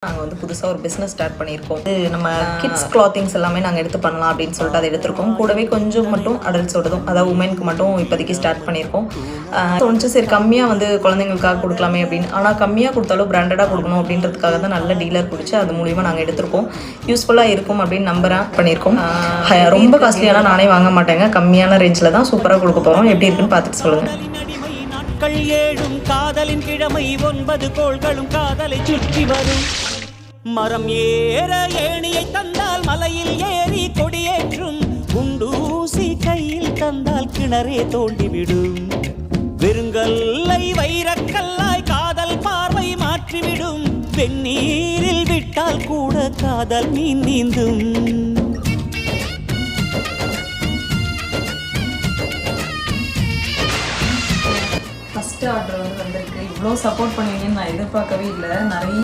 நாங்கள் வந்து புதுசாக ஒரு பிஸ்னஸ் ஸ்டார்ட் பண்ணியிருக்கோம். இது நம்ம கிட்ஸ் கிளாத்திங்ஸ் எல்லாமே நாங்கள் எடுத்து பண்ணலாம் அப்படின்னு சொல்லிட்டு அதை எடுத்திருக்கோம். கூடவே கொஞ்சம் மட்டும் அடல்ட்ஸோடதும், அதாவது உமனுக்கு மட்டும் இப்போதைக்கு ஸ்டார்ட் பண்ணியிருக்கோம். தோணுச்சு சரி கம்மியாக வந்து குழந்தைங்களுக்காக கொடுக்கலாமே அப்படின்னு. ஆனால் கம்மியாக கொடுத்தாலும் பிராண்டடாக கொடுக்கணும் அப்படின்றதுக்காக தான் நல்ல டீலர் பிடிச்சி அது மூலிமா நாங்கள் எடுத்திருக்கோம். யூஸ்ஃபுல்லாக இருக்கும் அப்படின்னு நம்புகிறேன் பண்ணியிருக்கோம். ரொம்ப காஸ்ட்லியான நானே வாங்க மாட்டேங்க, கம்மியான ரேஞ்சில் தான் சூப்பராக கொடுக்க போகிறோம். எப்படி இருக்குன்னு பார்த்துட்டு சொல்லுங்கள். ஏழும் காதலின் கிழமை 9 கோள்களும் காதலை சுற்றி வரும். மரம் ஏற ஏணியை தந்தால் மலையில் ஏறி கொடியேற்றும். குண்டூசி கையில் தந்தால் கிணறே தோண்டிவிடும். வெறுங்கல்லை வைரக்கல்லாய் காதல் பார்வை மாற்றிவிடும். வெந்நீரில் விட்டால் கூட காதல் மீன் நீந்தும். ஃபஸ்ட்டு ஆர்டர் வந்து வந்திருக்கு. இவ்வளோ சப்போர்ட் பண்ணுவீங்கன்னு நான் எதிர்பார்க்கவே இல்லை. நிறைய